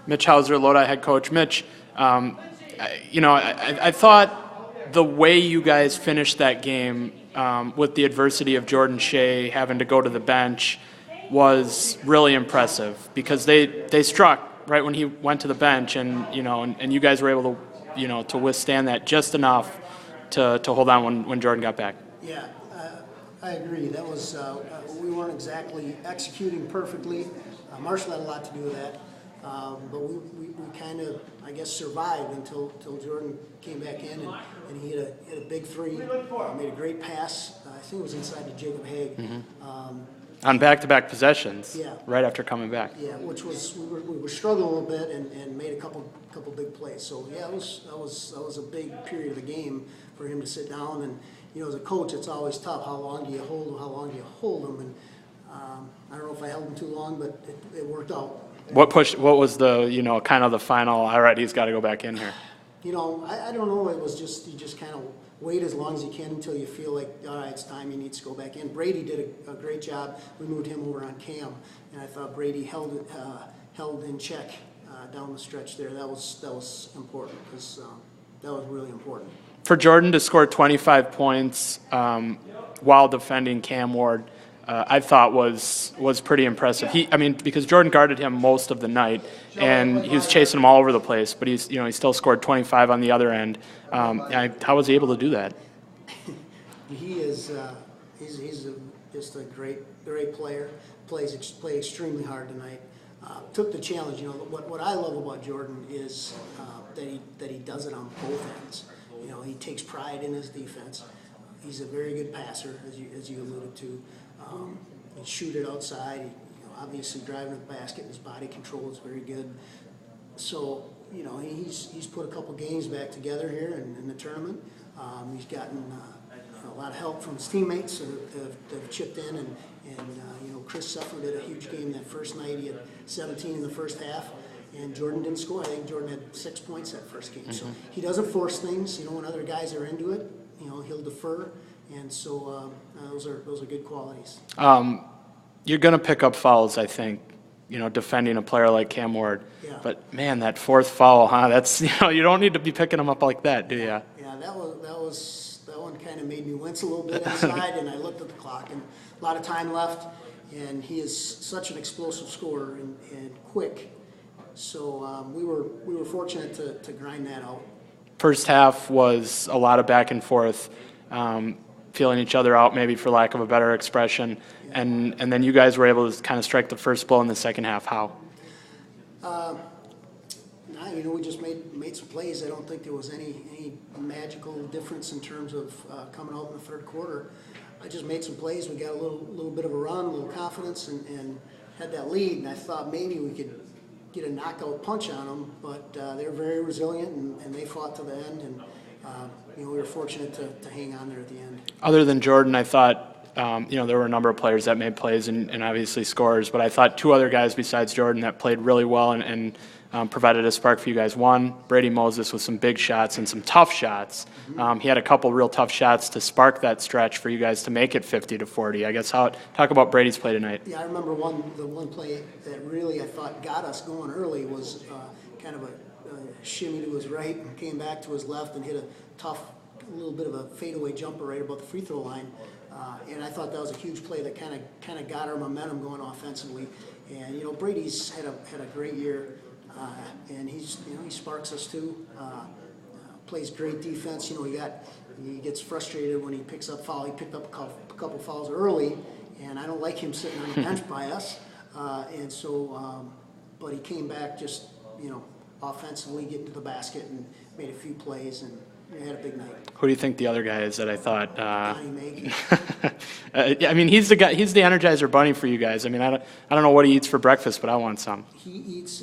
Mitch Hauser, Lodi head coach. Mitch, I thought the way you guys finished that game with the adversity of Jordan Shea having to go to the bench was really impressive because they struck right when he went to the bench, and you guys were able to withstand that just enough to hold on when Jordan got back. Yeah, I agree. That was we weren't exactly executing perfectly. Marshall had a lot to do with that, but we kind of, I guess, survived until Jordan came back in and he hit a big three. Made a great pass. I think it was inside to Jacob Haig. On back-to-back possessions, Yeah. right after coming back. Yeah, which was we were struggling a little bit and made a couple big plays. So yeah, that was a big period of the game for him to sit down. And as a coach, it's always tough. How long do you hold him? How long do you hold him? And I don't know if I held him too long, but it worked out. What was the kind of the final? All right, he's got to go back in here. I don't know. It was just you just kind of wait as long as you can until you feel like, all right, it's time, he needs to go back in. Brady did a great job. We moved him over on Cam, and I thought Brady held in check down the stretch there. That was important because that was really important. For Jordan to score 25 points while defending Cam Ward, I thought was pretty impressive. Because Jordan guarded him most of the night, and he was chasing him all over the place. But he still scored 25 on the other end. How was he able to do that? He is he's just a great player. Played extremely hard tonight. Took the challenge. What I love about Jordan is that he does it on both ends. He takes pride in his defense. He's a very good passer, as you alluded to. He shoot it outside. Obviously driving the basket. His body control is very good. So he's put a couple games back together here in the tournament. He's gotten a lot of help from his teammates that have chipped in, and Chris Suffer did a huge game that first night. He had 17 in the first half, and Jordan didn't score. I think Jordan had 6 points that first game. So he doesn't force things. When other guys are into it, he'll defer, and so those are good qualities. You're going to pick up fouls, I think, defending a player like Cam Ward. Yeah. But man, that fourth foul, that's you don't need to be picking them up like that, do you? Yeah, that one kind of made me wince a little bit inside, and I looked at the clock, and a lot of time left, and he is such an explosive scorer and quick. So we were fortunate to grind that out. First half was a lot of back and forth, feeling each other out, maybe for lack of a better expression, and then you guys were able to kind of strike the first blow in the second half. How? We just made some plays. I don't think there was any magical difference in terms of coming out in the third quarter. I just made some plays. We got a little bit of a run, a little confidence, and had that lead. And I thought maybe we could get a knockout punch on them, but they're very resilient and they fought to the end. And we were fortunate to hang on there at the end. Other than Jordan, I thought there were a number of players that made plays and obviously scorers, but I thought two other guys besides Jordan that played really well and provided a spark for you guys. One, Brady Moses with some big shots and some tough shots. He had a couple real tough shots to spark that stretch for you guys to make it 50-40. I guess talk about Brady's play tonight. Yeah, I remember the one play that really I thought got us going early was kind of a shimmy to his right and came back to his left and hit a little bit of a fadeaway jumper right about the free throw line. And I thought that was a huge play that kind of got our momentum going offensively. And Brady's had a great year. And he sparks us too. Plays great defense. He gets frustrated when he picks up foul. He picked up a couple fouls early, and I don't like him sitting on the bench by us. But he came back just offensively, getting to the basket and made a few plays and had a big night. Who do you think the other guy is that I thought? Donnie Maggie. He's the guy. He's the Energizer Bunny for you guys. I don't know what he eats for breakfast, but I want some. He eats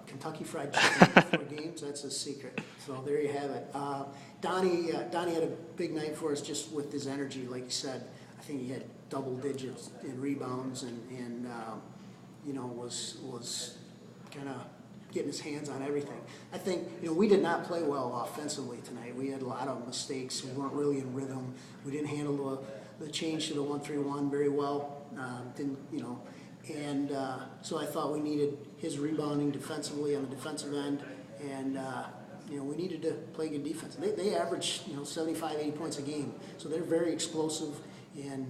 Kentucky Fried Chicken before games. That's his secret. So there you have it. Donnie had a big night for us just with his energy. Like you said, I think he had double digits in rebounds and was kind of getting his hands on everything. I think we did not play well offensively tonight. We had a lot of mistakes. We weren't really in rhythm. We didn't handle the change to the 1-3-1 very well. And so I thought we needed his rebounding defensively on the defensive end, and we needed to play good defense. They average 75, 80 points a game, so they're very explosive, and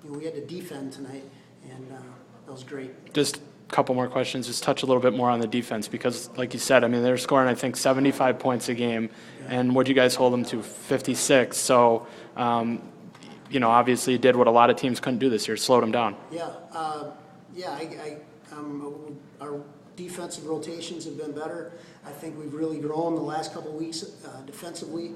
we had to defend tonight, and that was great. Just a couple more questions. Just touch a little bit more on the defense because, like you said, I mean they're scoring I think 75 points a game, and what'd you guys hold them to? 56. So. Obviously you did what a lot of teams couldn't do this year, slowed them down. Yeah, our defensive rotations have been better. I think we've really grown the last couple of weeks defensively.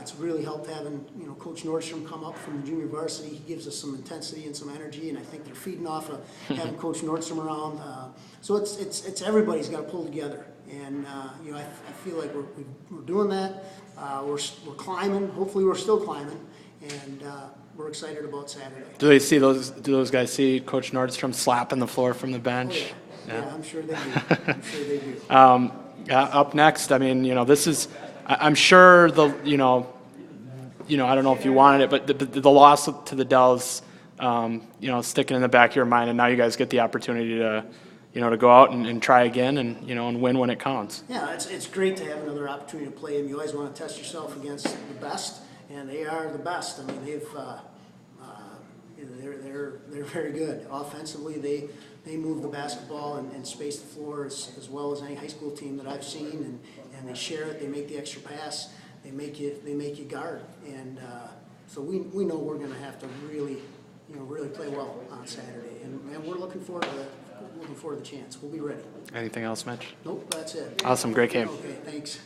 It's really helped having Coach Nordstrom come up from the junior varsity. He gives us some intensity and some energy, and I think they're feeding off of having Coach Nordstrom around. So it's everybody's got to pull together, and I feel like we're doing that. We're climbing. Hopefully, we're still climbing, and we're excited about Saturday. Do those guys see Coach Nordstrom slapping the floor from the bench? Oh, yeah, I'm sure they do. I'm sure they do. Up next, I mean, this is. I'm sure I don't know if you wanted it, but the loss to the Dells, sticking in the back of your mind, and now you guys get the opportunity to, to go out and try again and win when it counts. Yeah, it's great to have another opportunity to play, and you always want to test yourself against the best. And they are the best. I mean, they're very good offensively. They move the basketball and space the floor as well as any high school team that I've seen. And they share it. They make the extra pass. They make you guard. And so we know we're going to have to really play well on Saturday. And we're looking forward to the chance. We'll be ready. Anything else, Mitch? Nope, that's it. Awesome, great game. Okay, thanks.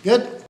Good.